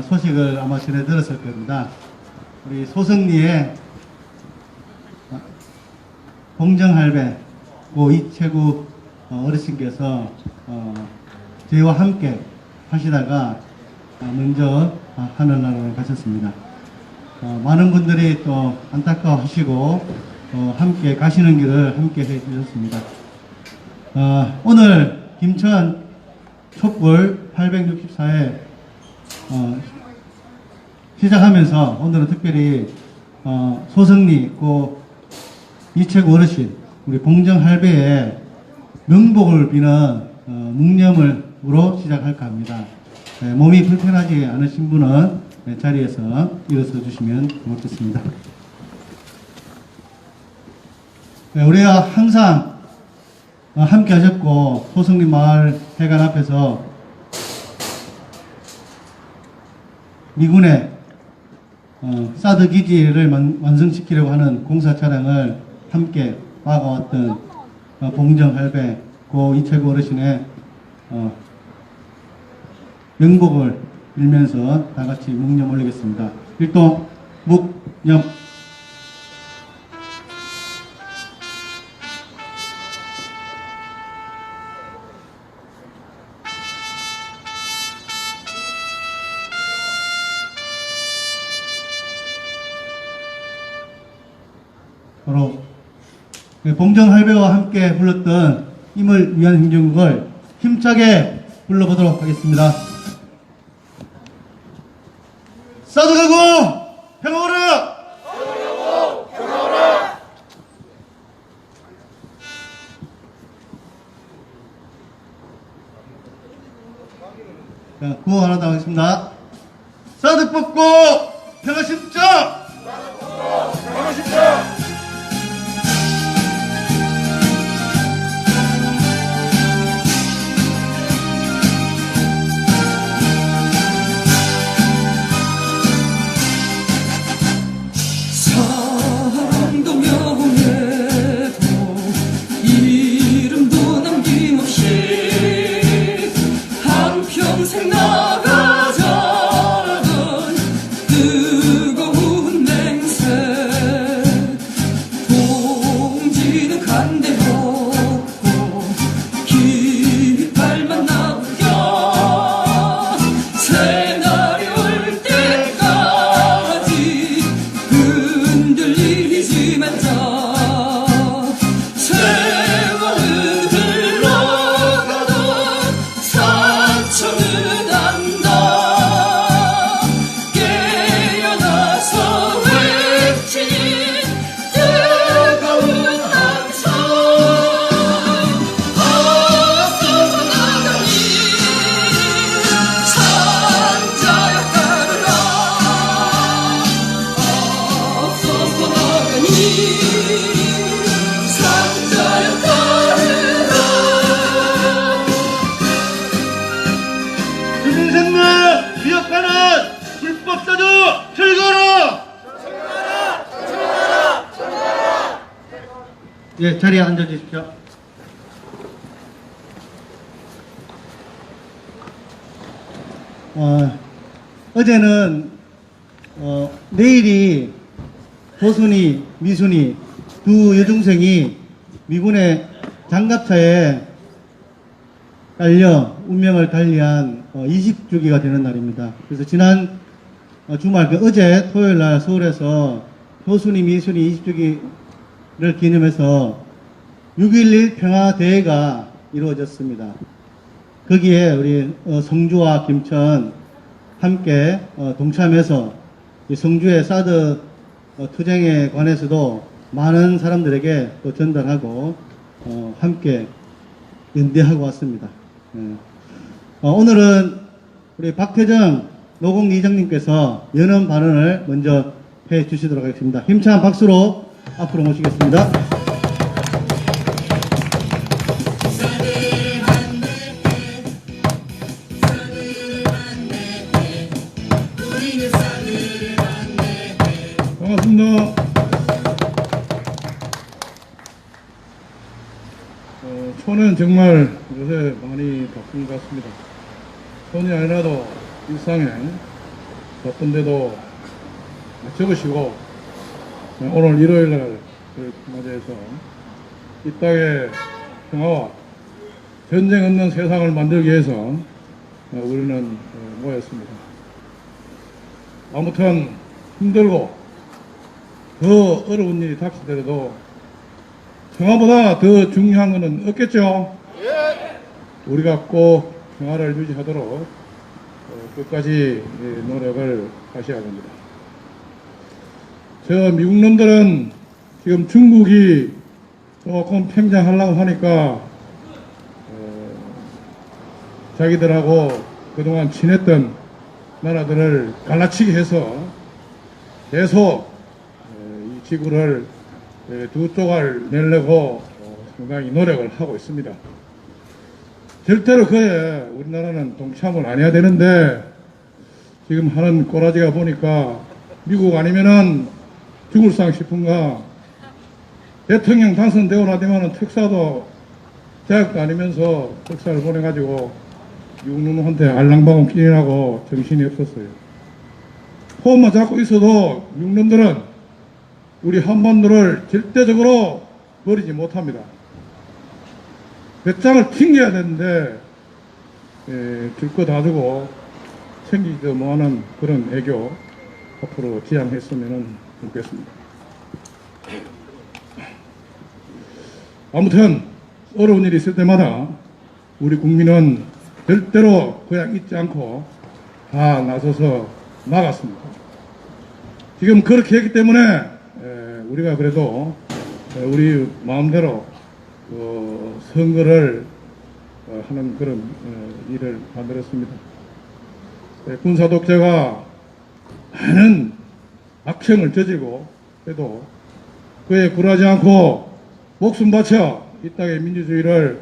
소식을 아마 전해 들었을 겁니다. 우리 소승리의 봉정할배 고 이채구 어르신께서 저희와 함께 하시다가 먼저 하늘나라로 가셨습니다. 많은 분들이 또 안타까워하시고 함께 가시는 길을 함께 해주셨습니다. 오늘 김천 촛불 864회 시작하면서 오늘은 특별히 소승리 고 이채구 어르신 우리 봉정할배의 명복을 비는 묵념으로 시작할까 합니다. 몸이 불편하지 않으신 분은 자리에서 일어서 주시면 고맙겠습니다. 우리가 항상 함께 하셨고 소승리 마을 회관 앞에서 미군의 사드 기지를 완성시키려고 하는 공사 차량을 함께 막아왔던 봉정할배 고 이채구 어르신의 명복을 빌면서 다 같이 묵념 올리겠습니다. 일동 묵념. 바로 봉정할배와 함께 불렀던 힘을 위한 행진곡을 힘차게 불러보도록 하겠습니다. 사드가고 평화오라! 사드가고 평화오라! 자, 구호 하나 더 하겠습니다. 사드 뽑고 평화 심자! 사드 뽑고 평화 심자! 사랑도 명예도 이름도 남김없이 한평생 나가자던 뜨거운 맹세 동지는 간대없고 깃발만 남겨 새날이 올 때까지 흔들리지 말자. 세월은 흘러가도 상처는 안다. 깨어나서 외치니 뜨거운 함성. 앞서서 나가니 산자여 따르라. 앞서서 나가니 산자여 따르라. 유공생물 기억하는 불법사주 철거라! 예, 자리에 앉아주십시오. 어제는 내일이 도순이, 미순이 두 여중생이 미군의 장갑차에 깔려 운명을 달리한 20주기가 되는 날입니다. 그래서 지난 주말, 어제 토요일 날 서울에서 도순이, 미순이 20주기를 기념해서 6.11 평화대회가 이루어졌습니다. 거기에 우리 성주와 김천 함께 동참해서 이 성주의 사드 투쟁에 관해서도 많은 사람들에게 또 전달하고 함께 연대하고 왔습니다. 오늘은 우리 박태정 노공 이장님께서 연언 발언을 먼저 해 주시도록 하겠습니다. 힘찬 박수로 앞으로 모시겠습니다. 반갑습니다. 촌은 정말 요새 많이 바쁜 것 같습니다. 촌이 아니라도 일상에 어떤 데도 적으시고 오늘 일요일날 맞이해서 이 땅의 평화와 전쟁 없는 세상을 만들기 위해서 우리는 모였습니다. 아무튼 힘들고 더 어려운 일이 닥치더라도 평화보다 더 중요한 것은 없겠죠. 우리가 꼭 평화를 유지하도록 끝까지 노력을 하셔야 됩니다. 저 미국 놈들은 지금 중국이 조금 팽창하려고 하니까 자기들하고 그동안 친했던 나라들을 갈라치기 해서 계속 이 지구를 두 쪽을 내려고 상당히 노력을 하고 있습니다. 절대로 그에 우리나라는 동참을 안 해야 되는데 지금 하는 꼬라지가 보니까 미국 아니면은 죽을상 싶은가. 대통령 당선되고 나되면은 특사도 대학도 아니면서 특사를 보내가지고 미국놈한테 알랑방울 끼리라고 정신이 없었어요. 호흡만 잡고 있어도 미국놈들은 우리 한반도를 절대적으로 버리지 못합니다. 배짱을 튕겨야 되는데 줄 거 다 주고 챙기지도 뭐하는 그런 애교 앞으로 지향했으면 좋겠습니다. 아무튼 어려운 일이 있을 때마다 우리 국민은 절대로 그냥 잊지 않고 다 나서서 나갔습니다. 지금 그렇게 했기 때문에 우리가 그래도 우리 마음대로 선거를 하는 그런 일을 만들었습니다. 군사독재가 많은 악행을 저지르고 해도 그에 굴하지 않고 목숨 바쳐 이 땅의 민주주의를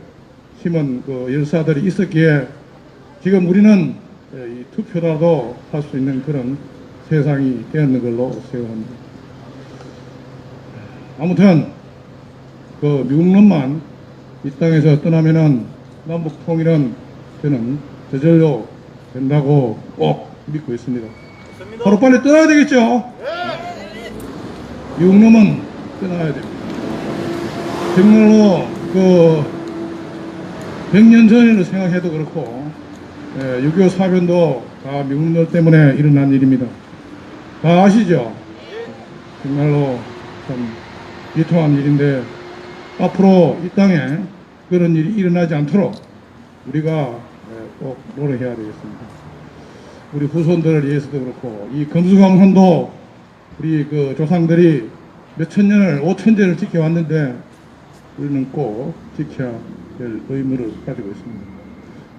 심은 그 열사들이 있었기에 지금 우리는 이 투표라도 할 수 있는 그런 세상이 되었는 걸로 생각합니다. 아무튼 그 미국놈만 이 땅에서 떠나면은 남북 통일은 저는 저절로 된다고 꼭 믿고 있습니다. 바로 빨리 떠나야 되겠죠? 미국놈은 떠나야 됩니다. 정말로 그 100년 전에는 생각해도 그렇고 6.25 사변도 다 미국놈 때문에 일어난 일입니다. 다 아시죠? 정말로 참 비통한 일인데 앞으로 이 땅에 그런 일이 일어나지 않도록 우리가 꼭 노력해야 되겠습니다. 우리 후손들을 위해서도 그렇고 이 금수강헌도 우리 그 조상들이 몇천 년을 5천년을 지켜왔는데 우리는 꼭 지켜야 될 의무를 가지고 있습니다.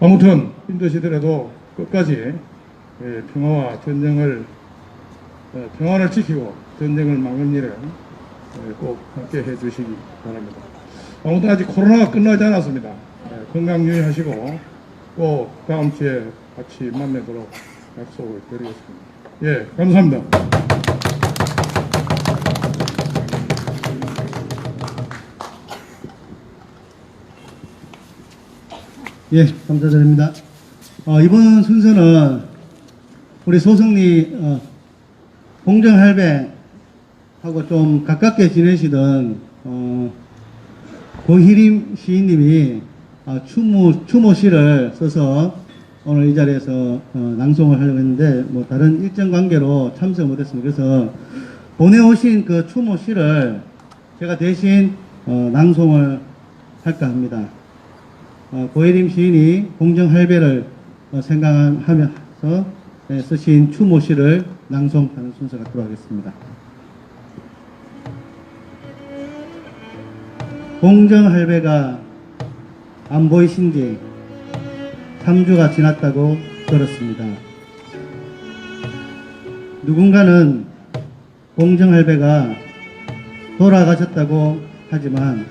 아무튼 힘드시더라도 끝까지 평화와 전쟁을 평화를 지키고 전쟁을 막는 일에 꼭 함께 해주시기 바랍니다. 아무튼 아직 코로나가 끝나지 않았습니다. 건강 유의하시고 꼭 다음 주에 같이 만나도록 약속을 드리겠습니다. 예, 감사합니다. 예, 감사드립니다. 이번 순서는 우리 소승리 공정할배하고 좀 가깝게 지내시던 고희림 시인님이 추모시를 써서 오늘 이 자리에서 낭송을 하려고 했는데 뭐 다른 일정 관계로 참석 못했습니다. 그래서 보내오신 그 추모시를 제가 대신 낭송을 할까 합니다. 고혜림 시인이 공정할배를 생각하면서 쓰신 추모시를 낭송하는 순서가 들어가겠습니다. 공정할배가 안 보이신 지 3주가 지났다고 들었습니다. 누군가는 공정할배가 돌아가셨다고 하지만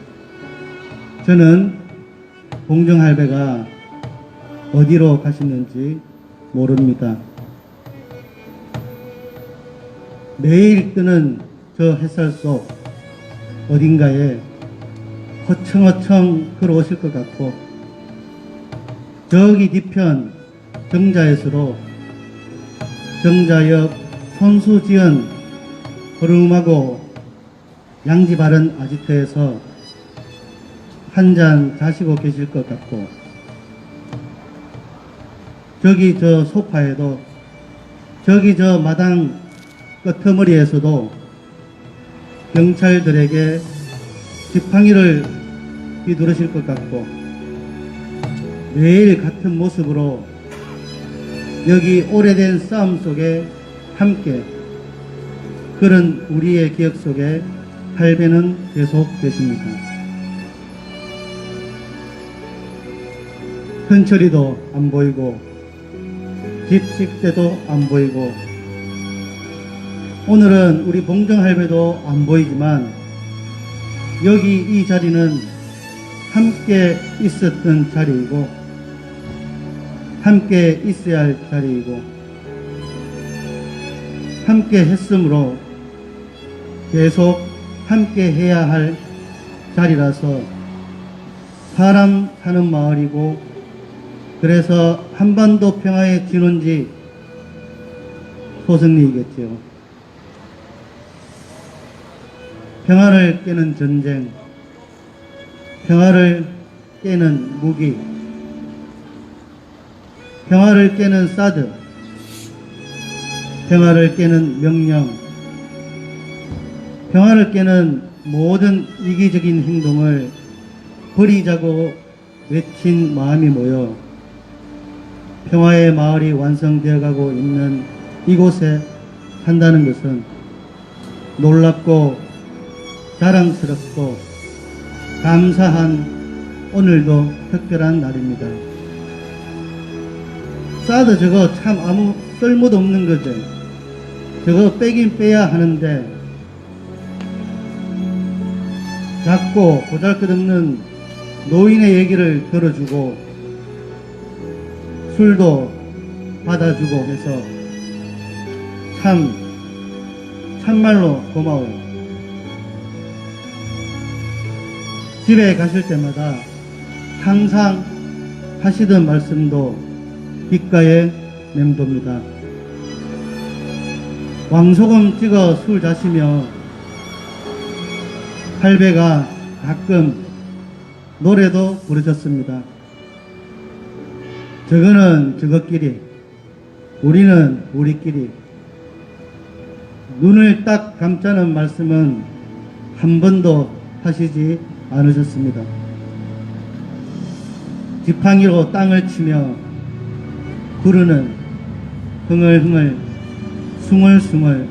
저는 공정할배가 어디로 가셨는지 모릅니다. 매일 뜨는 저 햇살 속 어딘가에 허청허청 걸어오실 것 같고 저기 뒤편 정자에서로 정자역, 손수지연, 허름하고 양지 바른 아지트에서 한 잔 자시고 계실 것 같고, 저기 저 소파에도, 저기 저 마당 끄트머리에서도 경찰들에게 지팡이를 휘두르실 것 같고, 매일 같은 모습으로 여기 오래된 싸움 속에 함께, 그런 우리의 기억 속에 할배는 계속 계십니다. 현철이도 안 보이고 집식대도 안 보이고, 오늘은 우리 봉정할배도 안 보이지만 여기 이 자리는 함께 있었던 자리이고 함께 있어야 할 자리이고 함께 했으므로 계속 함께 해야 할 자리라서 사람 사는 마을이고, 그래서 한반도 평화의 진원지 소승리이겠지요. 평화를 깨는 전쟁, 평화를 깨는 무기, 평화를 깨는 사드, 평화를 깨는 명령, 평화를 깨는 모든 이기적인 행동을 버리자고 외친 마음이 모여 평화의 마을이 완성되어 가고 있는 이곳에 산다는 것은 놀랍고 자랑스럽고 감사한 오늘도 특별한 날입니다. 사드 저거 참 아무 쓸모도 없는 거죠. 저거 빼긴 빼야 하는데 작고 보잘것없는 노인의 얘기를 들어주고 술도 받아주고 해서 참말로 고마워요. 집에 가실 때마다 항상 하시던 말씀도 귓가에 맴돕니다. 왕소금 찍어 술 자시며 할배가 가끔 노래도 부르셨습니다. 저거는 저것끼리, 우리는 우리끼리. 눈을 딱 감자는 말씀은 한 번도 하시지 않으셨습니다. 지팡이로 땅을 치며 구르는 흥얼흥얼 숭얼숭얼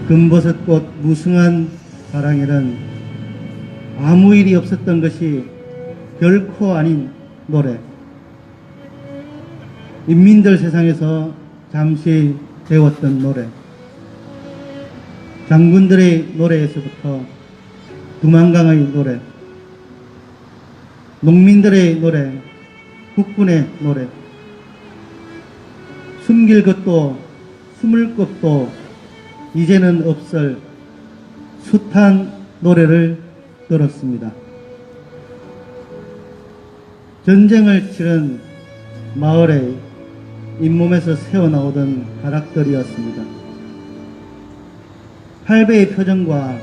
금버섯꽃 무성한 사랑에는 아무 일이 없었던 것이 결코 아닌 노래, 인민들 세상에서 잠시 배웠던 노래, 장군들의 노래에서부터 두만강의 노래, 농민들의 노래, 국군의 노래, 숨길 것도 숨을 것도 이제는 없을 숱한 노래를 들었습니다. 전쟁을 치른 마을의 잇몸에서 새어나오던 가락들이었습니다. 할배의 표정과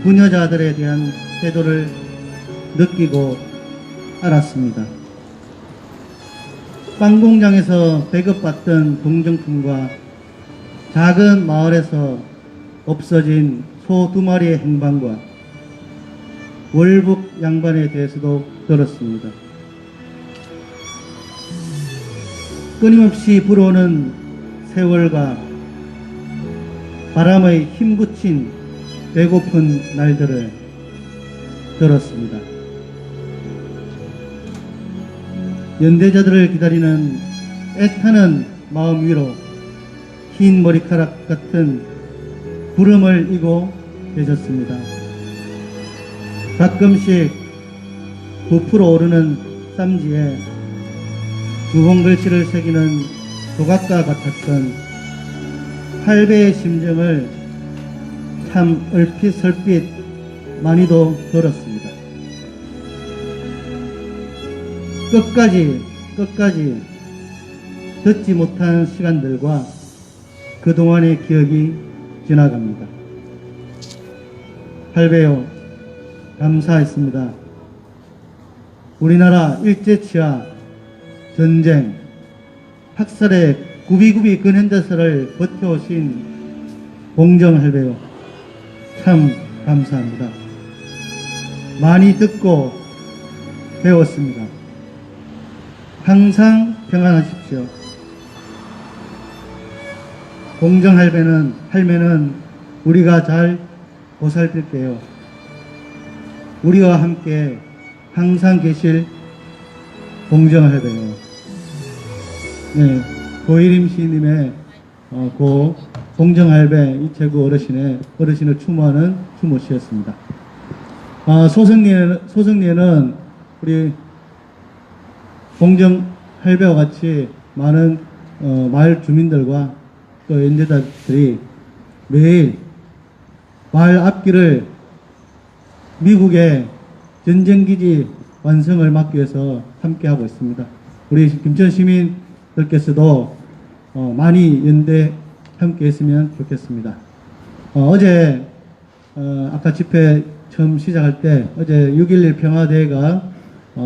부녀자들에 대한 태도를 느끼고 알았습니다. 빵공장에서 배급받던 동정품과 작은 마을에서 없어진 소 2마리의 행방과 월북 양반에 대해서도 들었습니다. 끊임없이 불어오는 세월과 바람의 힘붙인 배고픈 날들을 들었습니다. 연대자들을 기다리는 애타는 마음 위로 흰 머리카락 같은 구름을 이고 계셨습니다. 가끔씩 부풀어 오르는 쌈지에 주홍글씨를 새기는 조각가 같았던 할배의 심정을 참 얼핏설핏 많이도 들었습니다. 끝까지 듣지 못한 시간들과 그동안의 기억이 지나갑니다. 할배요, 감사했습니다. 우리나라 일제치하, 전쟁, 학살의 구비구비 근현대사를 버텨오신 봉정할배요, 참 감사합니다. 많이 듣고 배웠습니다. 항상 평안하십시오. 봉정할매는 우리가 잘 보살필게요. 우리와 함께 항상 계실 봉정할배요. 네, 고일임 시인님의 고 봉정할배 이채구 어르신을 추모하는 추모시였습니다. 소승리에는 우리 봉정할배와 같이 많은 마을 주민들과 또 연대자들이 매일 마을 앞길을 미국의 전쟁기지 완성을 막기 위해서 함께하고 있습니다. 우리 김천 시민들께서도 많이 연대 함께 했으면 좋겠습니다. 어제 아까 집회 처음 시작할 때 어제 6.11 평화대회가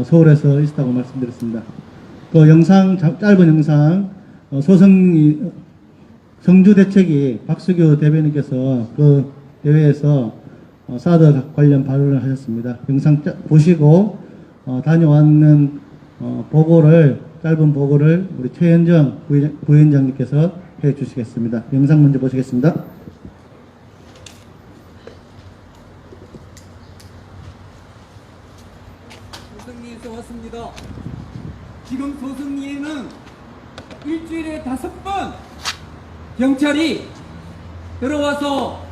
서울에서 있었다고 말씀드렸습니다. 그 영상, 짧은 영상, 성주대책이 박수규 대변인께서 그 대회에서 사드 관련 발언을 하셨습니다. 영상 보시고 다녀왔는 짧은 보고를 우리 최현정 부위원장님께서 해 주시겠습니다. 영상 먼저 보시겠습니다. 소승리에서 왔습니다. 지금 소승리에는 일주일에 5번 경찰이 들어와서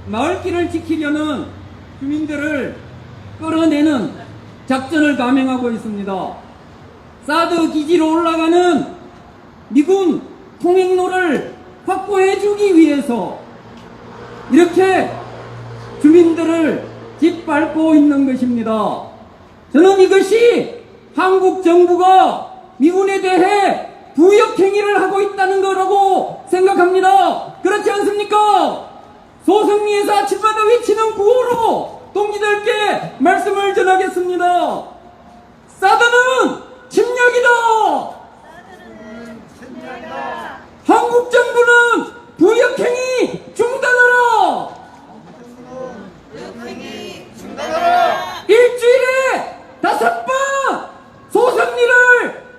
마을길을 지키려는 주민들을 끌어내는 작전을 감행하고 있습니다. 사드 기지로 올라가는 미군 통행로를 확보해주기 위해서 이렇게 주민들을 짓밟고 있는 것입니다. 저는 이것이 한국 정부가 미군에 대해 부역행위를 하고 있다는 거라고 생각합니다. 그렇지 않습니까? 소승리에서 아침마다 외치는 구호로 동지들께 말씀을 전하겠습니다. 사드는 침략이다. 한국 정부는 부역행위 중단하라. 일주일에 5번 소승리를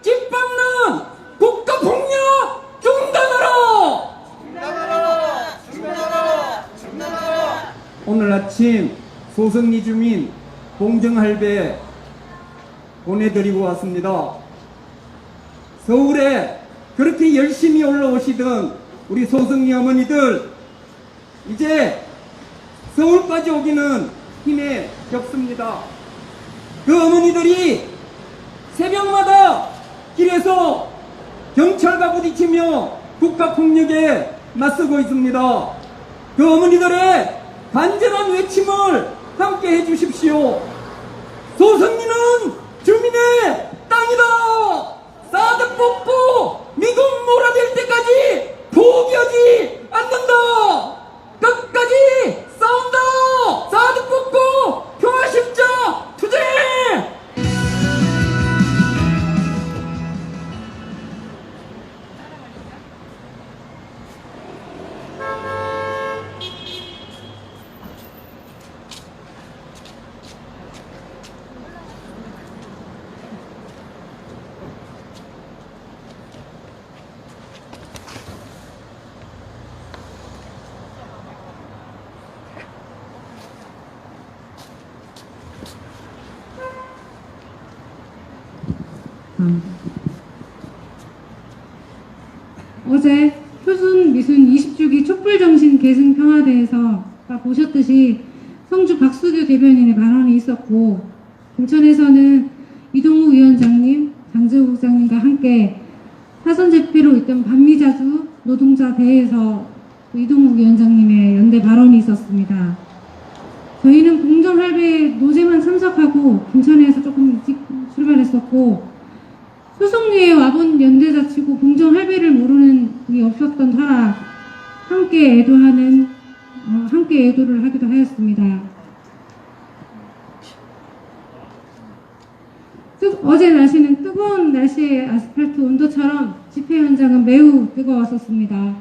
짓밟는 국가폭력 중단하라. 오늘 아침 소승리 주민 봉정할배 보내드리고 왔습니다. 서울에 그렇게 열심히 올라오시던 우리 소승리 어머니들 이제 서울까지 오기는 힘에 겹습니다. 그 어머니들이 새벽마다 길에서 경찰과 부딪히며 국가폭력에 맞서고 있습니다. 그 어머니들의 간절한 외침을 함께 해주십시오. 소승리는 주민의 땅이다. 사드 뽑고 미군 몰아낼 때까지 포기하지 않는다. 끝까지 싸운다. 사드 뽑고 평화심장 투쟁. 어제 표준 미순 20주기 촛불정신 계승 평화대에서 보셨듯이 성주 박수규 대변인의 발언이 있었고, 인천에서는 이동우 위원장님, 장재우 국장님과 함께 사선 제패로 있던 반미자주 노동자 대회에서 이동우 위원장님의 연대 발언이 있었습니다. 저희는 봉정할배 노제만 참석하고 김천에서 조금 일찍 출발했었고, 소속리에 와본 연대자치고 공정 할배를 모르는 이 없었던 터라 함께 애도를 하기도 하였습니다. 어제 날씨는 뜨거운 날씨의 아스팔트 온도처럼 집회 현장은 매우 뜨거웠었습니다.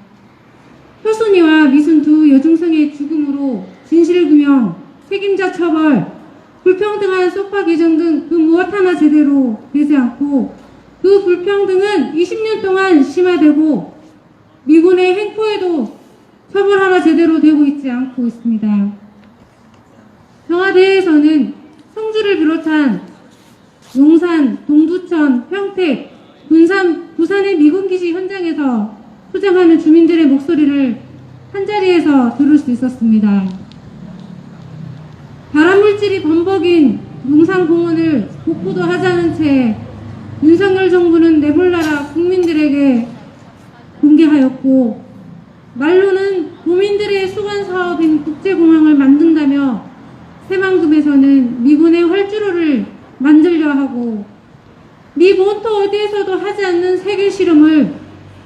효순이와 미순 두 여중생의 죽음으로 진실규명, 책임자 처벌, 불평등한 소파 개정 등 그 무엇 하나 제대로 되지 않고 그 불평등은 20년 동안 심화되고 미군의 횡포에도 처벌 하나 제대로 되고 있지 않고 있습니다. 청와대에서는 성주를 비롯한 용산, 동두천, 평택, 부산의 미군기지 현장에서 투쟁하는 주민들의 목소리를 한자리에서 들을 수 있었습니다. 발암물질이 범벅인 용산공원을 복구도 하자는 채 윤석열 정부는 내몰라라 국민들에게 공개하였고 말로는 도민들의 수건 사업인 국제공항을 만든다며 새만금에서는 미군의 활주로를 만들려 하고 미 본토 어디에서도 하지 않는 세계 실험을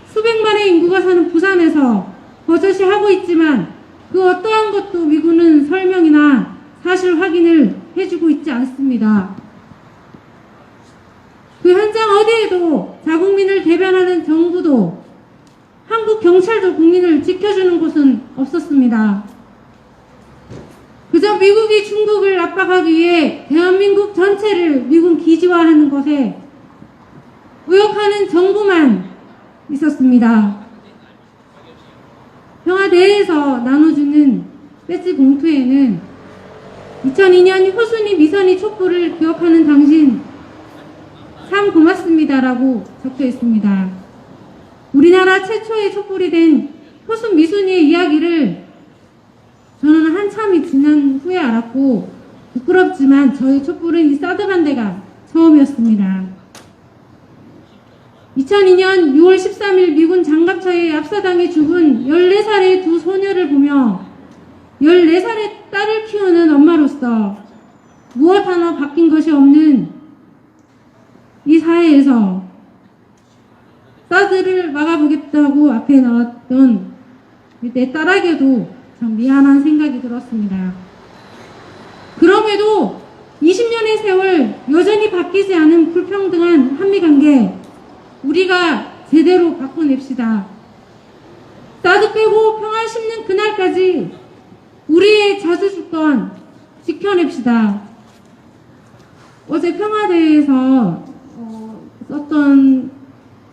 수백만의 인구가 사는 부산에서 버젓이 하고 있지만 그 어떠한 것도 미군은 설명이나 사실 확인을 해주고 있지 않습니다. 그 현장 어디에도 자국민을 대변하는 정부도 한국 경찰도 국민을 지켜주는 곳은 없었습니다. 그저 미국이 중국을 압박하기 위해 대한민국 전체를 미군 기지화하는 것에 의혹하는 정부만 있었습니다. 평화대회에서 나눠주는 배지 봉투에는 2002년 효순이 미선이 촛불을 기억하는 당신 참 고맙습니다라고 적혀 있습니다. 우리나라 최초의 촛불이 된 효순 미순이의 이야기를 저는 한참이 지난 후에 알았고 부끄럽지만 저희 촛불은 이 사드반대가 처음이었습니다. 2002년 6월 13일 미군 장갑차에 압사당해 죽은 14살의 두 소녀를 보며 14살의 딸을 키우는 엄마로서 무엇 하나 바뀐 것이 없는 이 사회에서 사드를 막아보겠다고 앞에 나왔던 내 딸에게도 참 미안한 생각이 들었습니다. 그럼에도 20년의 세월 여전히 바뀌지 않은 불평등한 한미관계 우리가 제대로 바꿔냅시다. 사드 빼고 평화 심는 그날까지 우리의 자주주권 지켜냅시다. 어제 평화대회에서 썼던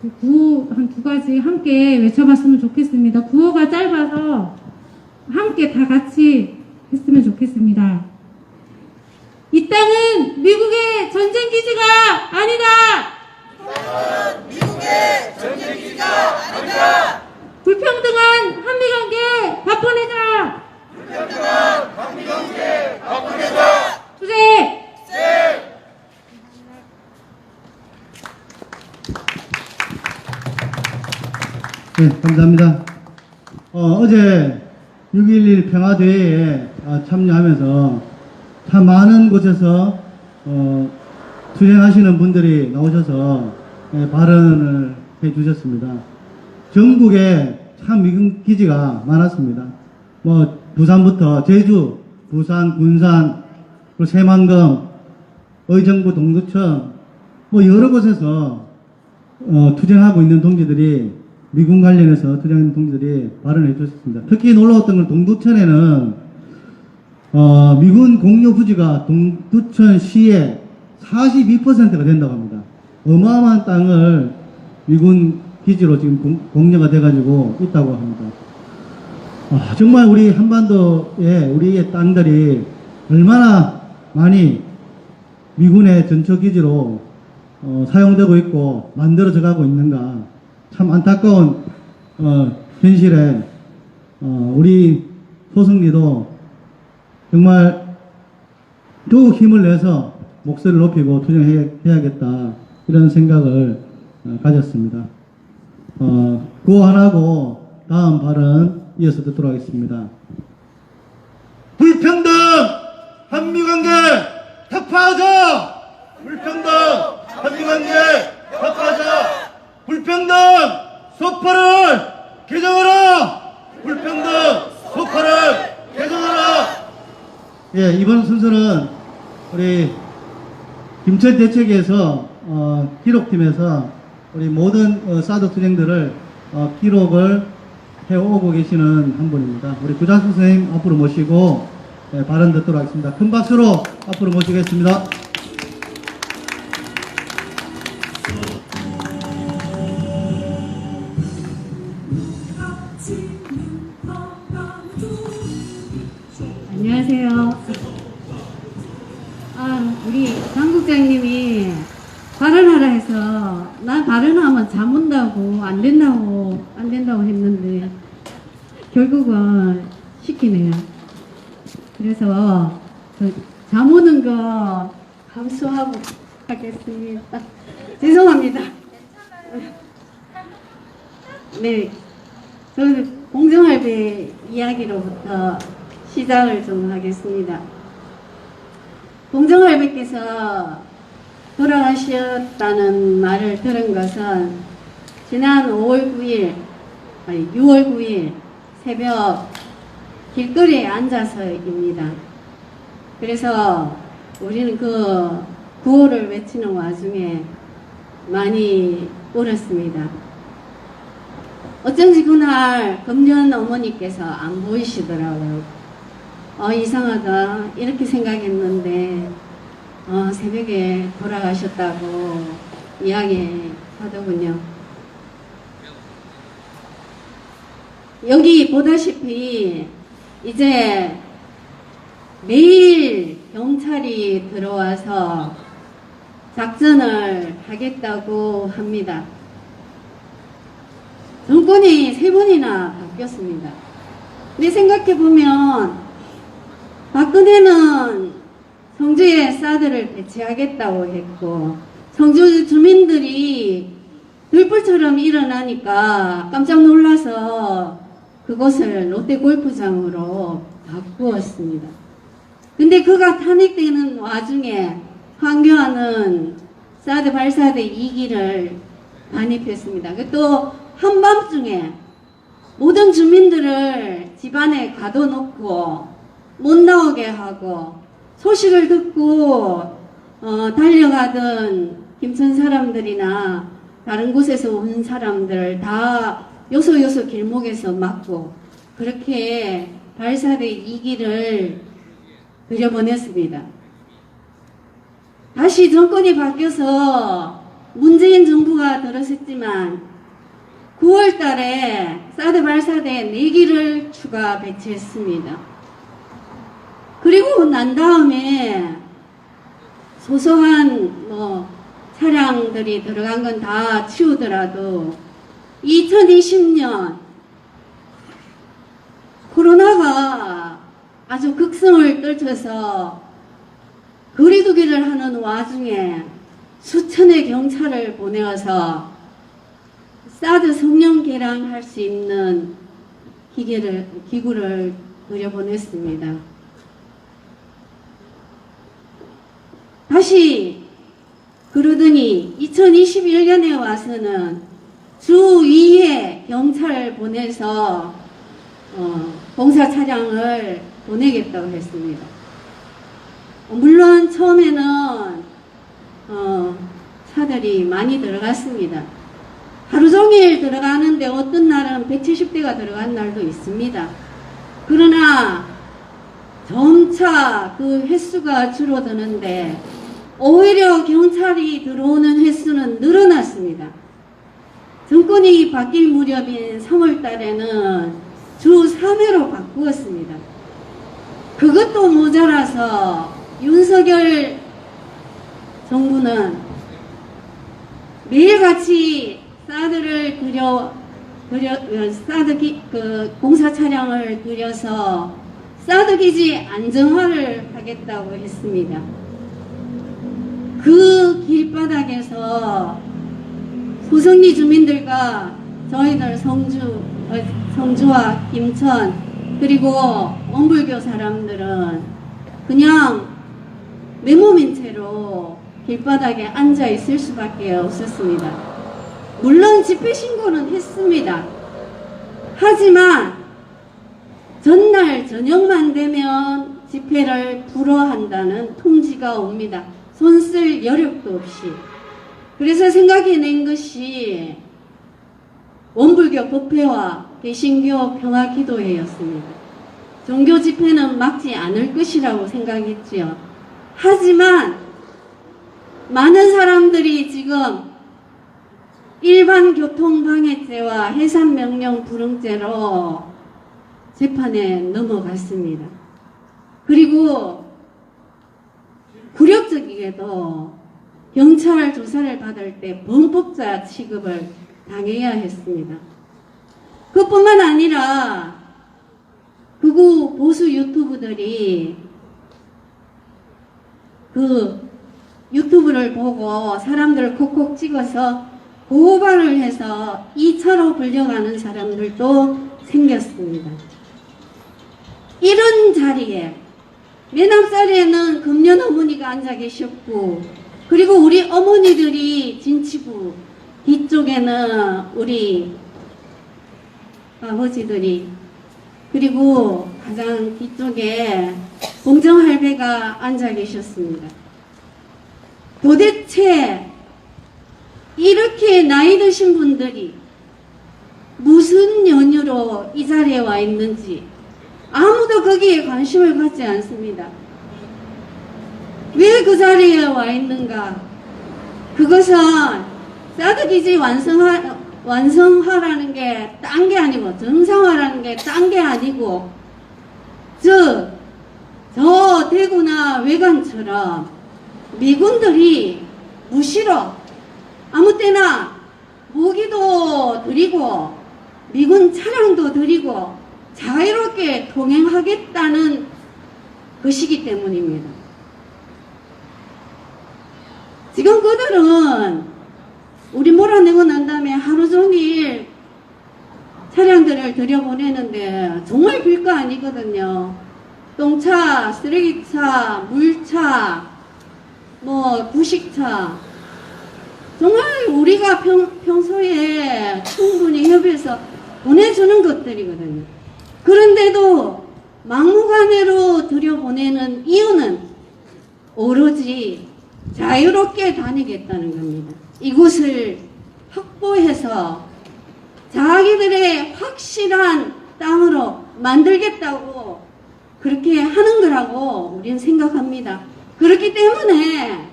그 구호 한 두 가지 함께 외쳐봤으면 좋겠습니다. 구호가 짧아서 함께 다 같이 했으면 좋겠습니다. 이 땅은 미국의 전쟁기지가 아니다. 미국의 전쟁기지가 아니다. 불평등한 한미관계 바꿔내자. 불평등한 한미관계 바꾸자. 투쟁. 네, 감사합니다. 어제 6.11 평화대회에 참여하면서 참 많은 곳에서 투쟁하시는 분들이 나오셔서 발언을 해주셨습니다. 전국에 참 미군 기지가 많았습니다. 부산부터 제주, 부산, 군산, 그리고 새만금, 의정부, 동두천, 여러 곳에서 투쟁하고 있는 동지들이 미군 관련해서 투쟁하는 동지들이 발언해 주셨습니다. 특히 놀라웠던 건 동두천에는 미군 공유 부지가 동두천시의 42%가 된다고 합니다. 어마어마한 땅을 미군 기지로 지금 공유가 돼가지고 있다고 합니다. 정말 우리 한반도에 우리의 땅들이 얼마나 많이 미군의 전초기지로 사용되고 있고 만들어져 가고 있는가 참 안타까운 현실에 우리 소승리도 정말 더욱 힘을 내서 목소리를 높이고 투쟁해야겠다 이런 생각을 가졌습니다. 구호 하나고 다음 발언 이어서 듣도록 하겠습니다. 불평등 한미관계 격파하자. 불평등 한미관계 삭제하자. 불평등 소파를 개정하라. 불평등 소파를 개정하라. 예, 이번 순서는 우리 김천 대책위에서 기록팀에서 우리 모든 사드 투쟁들을 기록을 해오고 계시는 한 분입니다. 우리 구자수 선생님 앞으로 모시고 발언 듣도록 하겠습니다. 큰 박수로 앞으로 모시겠습니다. 안녕하세요. 우리 장 국장님이 발언하라 해서 난 발언하면 잠 온다고 안 된다고 했는데 결국은 시키네요. 그래서 잠 오는 거 감수하고 하겠습니다. 죄송합니다. 네, 저는 공정할배 이야기로부터 시작을 좀 하겠습니다. 공정할배께서 돌아가셨다는 말을 들은 것은 지난 6월 9일 새벽 길거리에 앉아서입니다. 그래서 우리는 그 구호를 외치는 와중에 많이 울었습니다. 어쩐지 그날 금년 어머니께서 안 보이시더라고요. 이상하다 이렇게 생각했는데 새벽에 돌아가셨다고 이야기하더군요. 여기 보다시피 이제 매일 경찰이 들어와서 작전을 하겠다고 합니다. 정권이 3번이나 바뀌었습니다. 근데 생각해보면 박근혜는 성주에 사드를 배치하겠다고 했고 성주 주민들이 들불처럼 일어나니까 깜짝 놀라서 그곳을 롯데골프장으로 바꾸었습니다. 근데 그가 탄핵되는 와중에 황교안은 사드 발사대 2기를 반입했습니다. 또 한밤중에 모든 주민들을 집안에 가둬놓고 못 나오게 하고 소식을 듣고 달려가던 김천 사람들이나 다른 곳에서 온 사람들을 다 요소 길목에서 막고 그렇게 발사대 2기를 들여보냈습니다. 다시 정권이 바뀌어서 문재인 정부가 들어섰지만 9월 달에 사드 발사대 4기를 추가 배치했습니다. 그리고 난 다음에 소소한 차량들이 들어간 건 다 치우더라도 2020년 코로나가 아주 극성을 떨쳐서 거리두기를 하는 와중에 수천의 경찰을 보내어서 사드 성령 개량할 수 있는 기구를 들여보냈습니다. 다시 그러더니 2021년에 와서는 주 2회 경찰을 보내서 봉사 차량을 보내겠다고 했습니다. 물론 처음에는 차들이 많이 들어갔습니다. 하루 종일 들어가는데 어떤 날은 170대가 들어간 날도 있습니다. 그러나 점차 그 횟수가 줄어드는데 오히려 경찰이 들어오는 횟수는 늘어났습니다. 정권이 바뀔 무렵인 3월 달에는 주 3회로 바꾸었습니다. 그것도 모자라서 윤석열 정부는 매일같이 사드를 공사 차량을 들여서 사드 기지 안정화를 하겠다고 했습니다. 그 길바닥에서 소성리 주민들과 저희들 성주와 김천 그리고 원불교 사람들은 그냥 맨몸인 채로 길바닥에 앉아 있을 수밖에 없었습니다. 물론 집회 신고는 했습니다. 하지만 전날 저녁만 되면 집회를 불허한다는 통지가 옵니다. 손쓸 여력도 없이. 그래서 생각해낸 것이 원불교 법회와 개신교 평화기도회였습니다. 종교 집회는 막지 않을 것이라고 생각했지요. 하지만 많은 사람들이 지금 일반 교통방해죄와 해산명령 불응죄로 재판에 넘어갔습니다. 그리고 굴욕적이게도 경찰 조사를 받을 때 범법자 취급을 당해야 했습니다. 그뿐만 아니라 극우 보수 유튜브들이 그 유튜브를 보고 사람들을 콕콕 찍어서 고발을 해서 2차로 불려가는 사람들도 생겼습니다. 이런 자리에 맨 앞자리에는 금년 어머니가 앉아 계셨고, 그리고 우리 어머니들이 진치부 뒤쪽에는 우리 아버지들이, 그리고 가장 뒤쪽에 공정할배가 앉아 계셨습니다. 도대체 이렇게 나이 드신 분들이 무슨 연유로 이 자리에 와 있는지 아무도 거기에 관심을 갖지 않습니다. 왜 그 자리에 와 있는가? 그것은 사드기지 완성화라는 게 딴 게 아니고, 정상화라는 게 딴 게 아니고, 저 대구나 외관처럼 미군들이 무시로 아무 때나 무기도 드리고 미군 차량도 드리고 자유롭게 통행하겠다는 것이기 때문입니다. 지금 그들은 우리 몰아내고 난 다음에 하루 종일 차량들을 들여보내는데 정말 별거 아니거든요. 똥차, 쓰레기차, 물차, 부식차, 정말 우리가 평소에 충분히 협의해서 보내주는 것들이거든요. 그런데도 막무가내로 들여보내는 이유는 오로지 자유롭게 다니겠다는 겁니다. 이곳을 확보해서 자기들의 확실한 땅으로 만들겠다고 그렇게 하는 거라고 우리는 생각합니다. 그렇기 때문에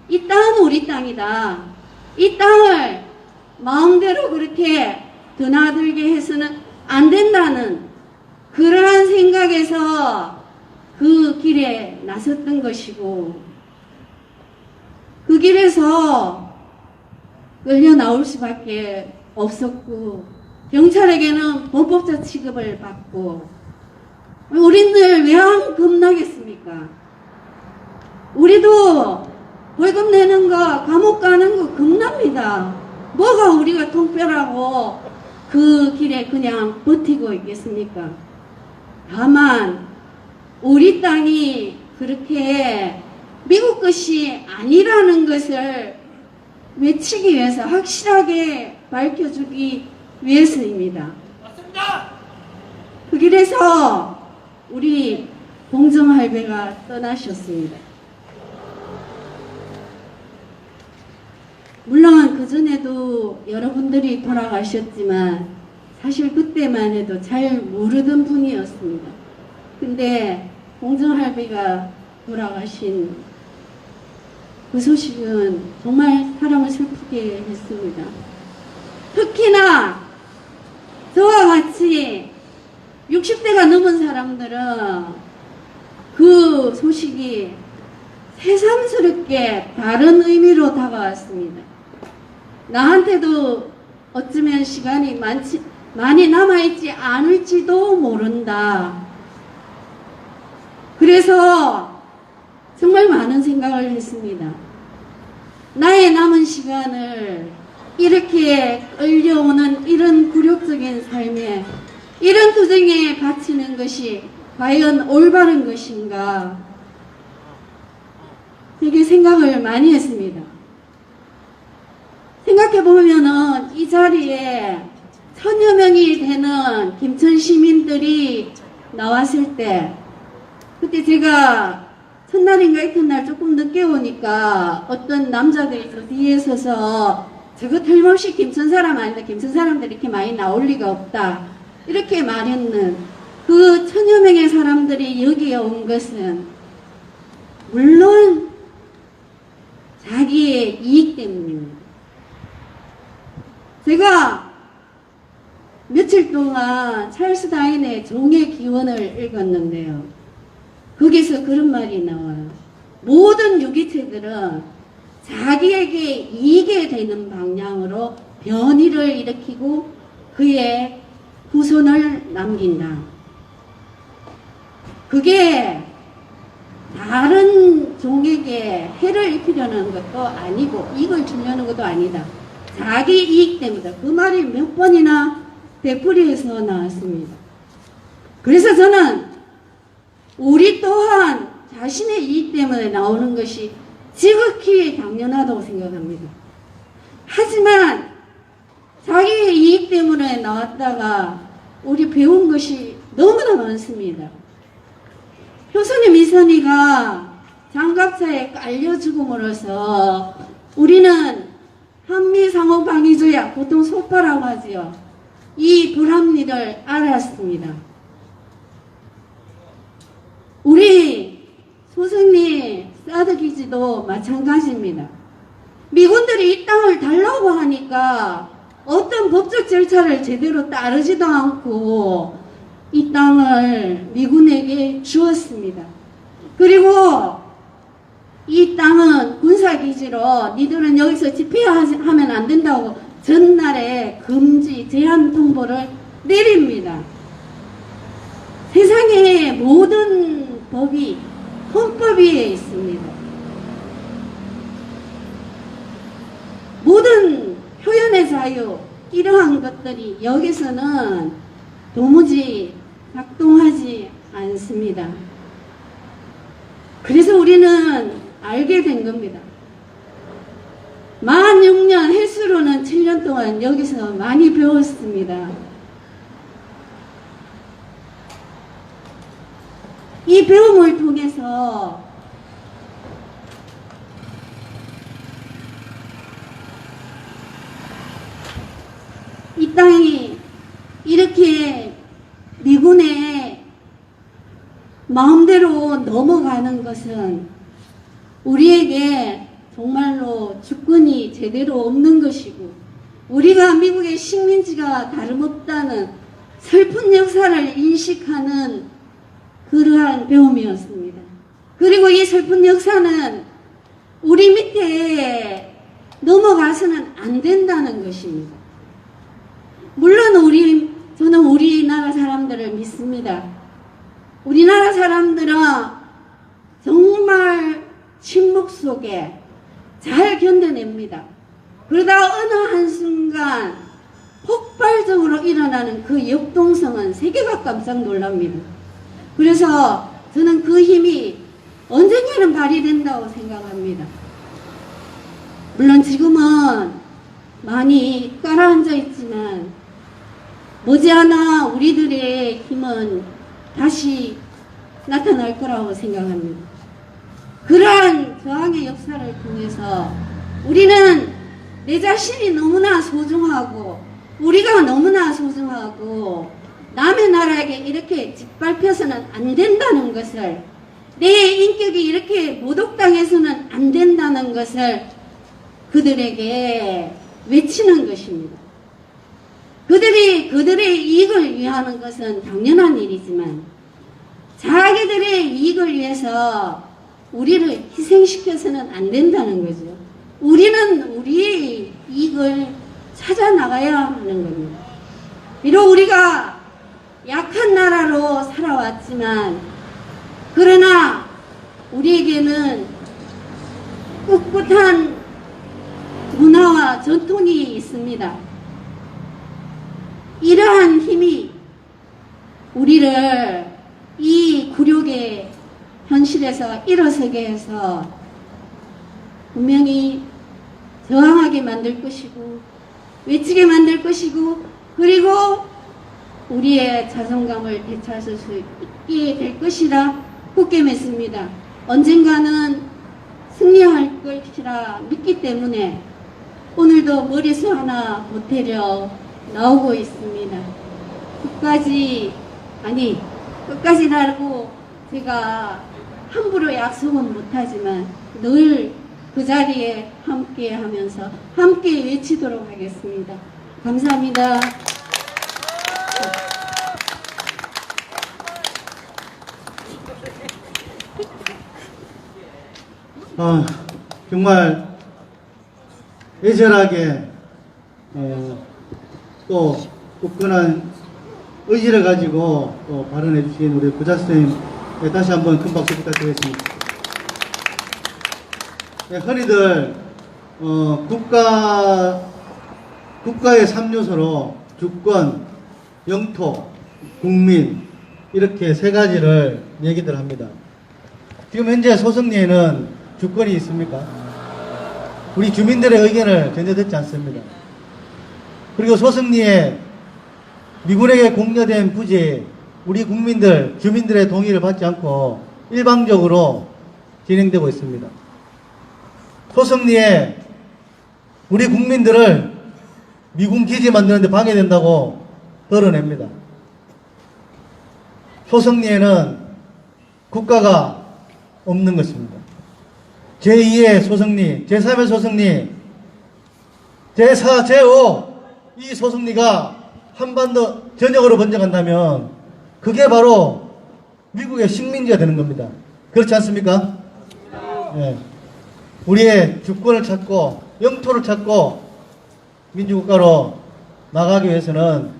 이 땅은 우리 땅이다. 이 땅을 마음대로 그렇게 드나들게 해서는 안 된다는 그러한 생각에서 그 길에 나섰던 것이고, 그 길에서 끌려 나올 수밖에 없었고, 경찰에게는 범법자 취급을 받고, 우리들 왜 안 겁나겠습니까? 우리도 월급 내는 거, 감옥 가는 거 겁납니다. 뭐가 우리가 통뼈라고 그 길에 그냥 버티고 있겠습니까? 다만 우리 땅이 그렇게 미국 것이 아니라는 것을 외치기 위해서, 확실하게 밝혀주기 위해서입니다. 맞습니다. 그 길에서 우리 공정할배가 떠나셨습니다. 물론 그전에도 여러분들이 돌아가셨지만 사실 그때만 해도 잘 모르던 분이었습니다. 근데 공정할배가 돌아가신 그 소식은 정말 사람을 슬프게 했습니다. 특히나 저와 같이 60대가 넘은 사람들은 그 소식이 새삼스럽게 다른 의미로 다가왔습니다. 나한테도 어쩌면 시간이 많이 남아있지 않을지도 모른다. 그래서 정말 많은 생각을 했습니다. 나의 남은 시간을 이렇게 끌려오는 이런 굴욕적인 삶에, 이런 투쟁에 바치는 것이 과연 올바른 것인가? 되게 생각을 많이 했습니다. 생각해보면은 이 자리에 1000여 명이 되는 김천 시민들이 나왔을 때, 그때 제가 첫날인가 이튿날 조금 늦게 오니까 어떤 남자들이 저 뒤에 서서 저거 틀림없이 김천 사람 아니다. 김천 사람들이 이렇게 많이 나올 리가 없다. 이렇게 말했는 그 1000여 명의 사람들이 여기에 온 것은 물론 자기의 이익 때문입니다. 제가 며칠 동안 찰스 다인의 종의 기원을 읽었는데요. 거기서 그런 말이 나와요. 모든 유기체들은 자기에게 이익이 되는 방향으로 변이를 일으키고 그의 후손을 남긴다. 그게 다른 종에게 해를 입히려는 것도 아니고 이익을 주려는 것도 아니다. 자기 이익 때문이다. 그 말이 몇 번이나 되풀이해서 나왔습니다. 그래서 저는 우리 또한 자신의 이익 때문에 나오는 것이 지극히 당연하다고 생각합니다. 하지만 자기의 이익 때문에 나왔다가 우리 배운 것이 너무나 많습니다. 효선이 미선이가 장갑차에 깔려 죽음으로써 우리는 한미상호방위조약, 보통 소파라고 하지요. 이 불합리를 알았습니다. 우리 소승리 사드 기지도 마찬가지입니다. 미군들이 이 땅을 달라고 하니까 어떤 법적 절차를 제대로 따르지도 않고 이 땅을 미군에게 주었습니다. 그리고 이 땅은 군사기지로 니들은 여기서 집회하면 안 된다고 전날에 금지 제한 통보를 내립니다. 세상의 모든 법이 헌법 위에 있습니다. 모든 표현의 자유, 이러한 것들이 여기서는 도무지 작동하지 않습니다. 그래서 우리는 알게 된 겁니다. 만 6년, 횟수로는 7년 동안 여기서 많이 배웠습니다. 이 배움을 통해서 이 땅이 이렇게 미군의 마음대로 넘어가는 것은 우리에게 정말로 주권이 제대로 없는 것이고 우리가 미국의 식민지가 다름없다는 슬픈 역사를 인식하는 그러한 배움이었습니다. 그리고 이 슬픈 역사는 우리 밑에 넘어가서는 안 된다는 것입니다. 물론 저는 우리나라 사람들을 믿습니다. 우리나라 사람들은 정말 침묵 속에 잘 견뎌냅니다. 그러다가 어느 한순간 폭발적으로 일어나는 그 역동성은 세계가 깜짝 놀랍니다. 그래서 저는 그 힘이 언젠가는 발휘된다고 생각합니다. 물론 지금은 많이 깔아앉아 있지만 머지않아 우리들의 힘은 다시 나타날 거라고 생각합니다. 그러한 저항의 역사를 통해서 우리는 내 자신이 너무나 소중하고 우리가 너무나 소중하고 남의 나라에게 이렇게 짓밟혀서는 안 된다는 것을, 내 인격이 이렇게 모독당해서는 안 된다는 것을 그들에게 외치는 것입니다. 그들의 이익을 위하는 것은 당연한 일이지만 자기들의 이익을 위해서 우리를 희생시켜서는 안 된다는 거죠. 우리는 우리의 이익을 찾아 나가야 하는 겁니다. 비록 우리가 약한 나라로 살아왔지만 그러나 우리에게는 꿋꿋한 문화와 전통이 있습니다. 이러한 힘이 우리를 이 굴욕의 현실에서 일어서게 해서 분명히 저항하게 만들 것이고 외치게 만들 것이고 그리고 우리의 자존감을 되찾을 수 있게 될 것이라 굳게 믿습니다. 언젠가는 승리할 것이라 믿기 때문에 오늘도 머리수 하나 보태려 나오고 있습니다. 끝까지라고 제가 함부로 약속은 못하지만 늘 그 자리에 함께 하면서 함께 외치도록 하겠습니다. 감사합니다. 정말 애절하게 또 굳건한 의지를 가지고 또 발언해 주신 우리 부자 선생님께 다시 한번 큰 박수 부탁드리겠습니다. 네, 흔히들 국가의 3요소로 주권, 영토, 국민 이렇게 세 가지를 얘기들 합니다. 지금 현재 소승리에는 주권이 있습니까? 우리 주민들의 의견을 전혀 듣지 않습니다. 그리고 소승리에 미군에게 공여된 부지 우리 국민들, 주민들의 동의를 받지 않고 일방적으로 진행되고 있습니다. 소승리에 우리 국민들을 미군 기지 만드는데 방해된다고 드러냅니다. 소승리에는 국가가 없는 것입니다. 제2의 소승리, 제3의 소승리, 제4, 제5 이 소승리가 한반도 전역으로 번져간다면 그게 바로 미국의 식민지가 되는 겁니다. 그렇지 않습니까? 네. 우리의 주권을 찾고 영토를 찾고 민주국가로 나가기 위해서는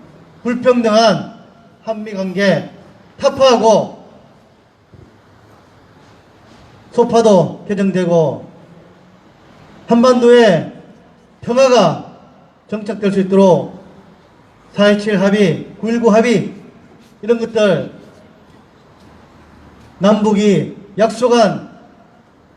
불평등한 한미관계 타파하고 소파도 개정되고 한반도에 평화가 정착될 수 있도록 4.27 합의, 9.19 합의 이런 것들 남북이 약속한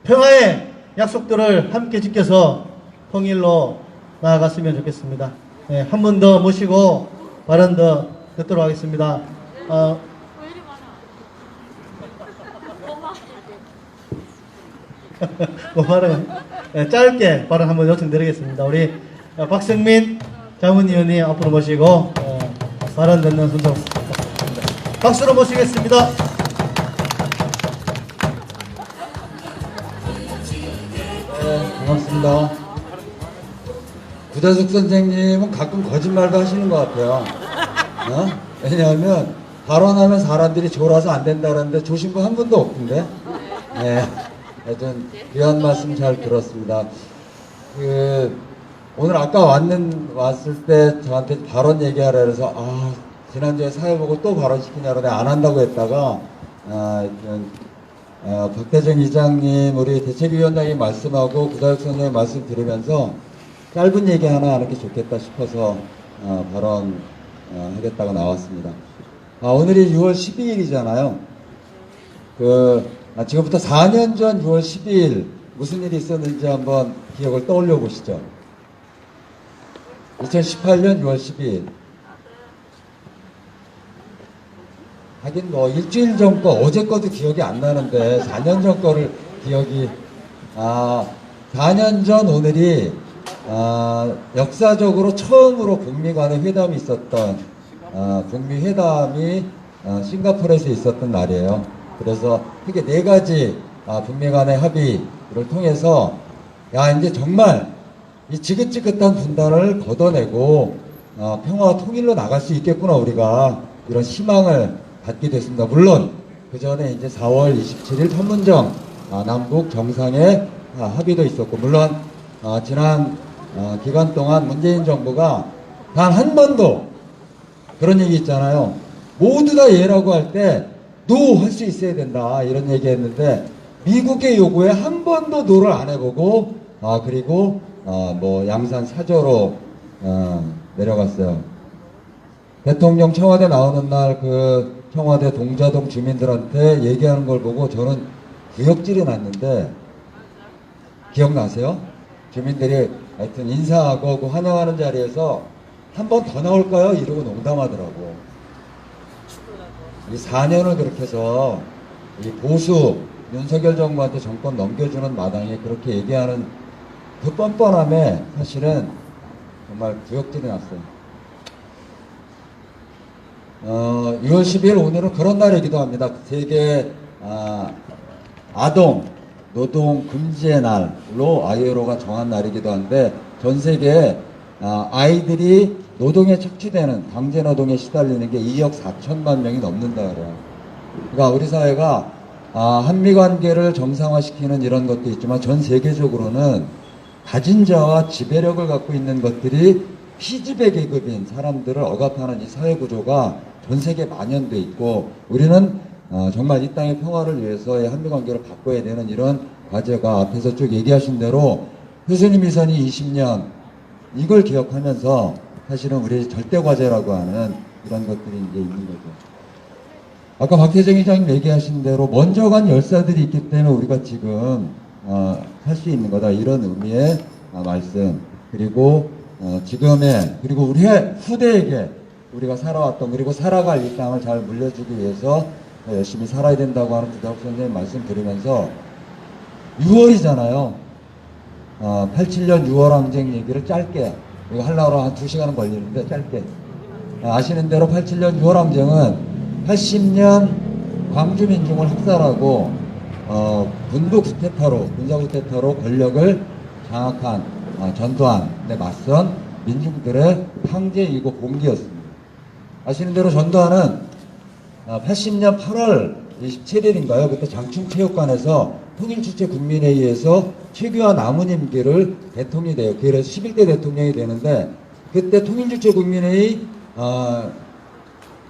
평화의 약속들을 함께 지켜서 통일로 나아갔으면 좋겠습니다. 네, 한 번 더 모시고 발언 더 듣도록 하겠습니다. 네, 짧게 발언 한번 요청드리겠습니다. 우리 박승민 자문위원님 앞으로 모시고 발언 듣는 순서 박수로 모시겠습니다. 고맙습니다. 구자숙 선생님은 가끔 거짓말도 하시는 것 같아요. 왜냐하면 발언하면 사람들이 졸아서 안 된다는데 조신 분 한 분도 없던데. 네. 하여튼 귀한 말씀 잘 들었습니다. 오늘 아까 왔을 때 저한테 발언 얘기하라 그래서 지난주에 사회 보고 또 발언시키냐고 내가 안 한다고 했다가 박태정 이장님 우리 대책위원장님 말씀하고 구자혁 선생님 말씀 들으면서 짧은 얘기 하나 하는 게 좋겠다 싶어서 발언 하겠다고 나왔습니다. 오늘이 6월 12일이잖아요. 지금부터 4년 전 6월 12일 무슨 일이 있었는지 한번 기억을 떠올려 보시죠. 2018년 6월 12일. 하긴 뭐 일주일 전 거 어제 거도 기억이 안 나는데 4년 전 거를 기억이 4년 전 오늘이 역사적으로 처음으로 북미 간의 회담이 있었던 북미 회담이 싱가포르에서 있었던 날이에요. 그래서 크게 4가지 북미 간의 합의를 통해서 이제 정말 이 지긋지긋한 분단을 걷어내고 평화와 통일로 나갈 수 있겠구나 우리가 이런 희망을 갖게 됐습니다. 물론 그 전에 이제 4월 27일 판문점 남북 정상회 합의도 있었고 물론 지난 기간 동안 문재인 정부가 단 한 번도 그런 얘기 있잖아요. 모두 다 예라고 할 때 노 할 수 있어야 된다 이런 얘기 했는데 미국의 요구에 한 번도 노를 안 해보고 그리고 뭐 양산 사저로 내려갔어요. 대통령 청와대 나오는 날 그 청와대 동자동 주민들한테 얘기하는 걸 보고 저는 구역질이 났는데 기억나세요? 주민들이 하여튼 인사하고 그 환영하는 자리에서 한 번 더 나올까요? 이러고 농담하더라고. 이 4년을 그렇게 해서 이 보수 윤석열 정부한테 정권 넘겨주는 마당에 그렇게 얘기하는 그 뻔뻔함에 사실은 정말 구역질이 났어요. 6월 10일 오늘은 그런 날이기도 합니다. 세계 아동 노동 금지의 날로 ILO가 정한 날이기도 한데 전 세계에 아이들이 노동에 착취되는 강제 노동에 시달리는 게 2억 4천만 명이 넘는다 그래요. 그러니까 우리 사회가 한미 관계를 정상화시키는 이런 것도 있지만 전 세계적으로는 가진 자와 지배력을 갖고 있는 것들이 피지배 계급인 사람들을 억압하는 이 사회 구조가 전 세계에 만연돼 있고 우리는 정말 이 땅의 평화를 위해서의 한미 관계를 바꿔야 되는 이런 과제가 앞에서 쭉 얘기하신 대로 교수님 위선이 20년 이걸 기억하면서 사실은 우리 절대 과제라고 하는 이런 것들이 이제 있는 거죠. 아까 박혜정 회장님 얘기하신 대로 먼저 간 열사들이 있기 때문에 우리가 지금 할 수 있는 거다 이런 의미의 말씀 그리고 지금의 그리고 우리 후대에게 우리가 살아왔던 그리고 살아갈 이 땅을 잘 물려주기 위해서 열심히 살아야 된다고 하는 구자욱 선생님 말씀 드리면서 6월이잖아요. 87년 6월 항쟁 얘기를 짧게 이거 하려고 한 2시간은 걸리는데 짧게 아시는 대로 87년 6월 항쟁은 80년 광주 민중을 학살하고 군부 쿠데타로 군사 쿠데타로 권력을 장악한 전두환에 맞선 민중들의 항쟁이고 공기였습니다. 아시는 대로 전두환은 80년 8월 27일인가요? 그때 장충체육관에서 통일주체 국민회의에서 최규하 남은 임기를 대통령이 돼요. 그래서 11대 대통령이 되는데 그때 통일주체 국민회의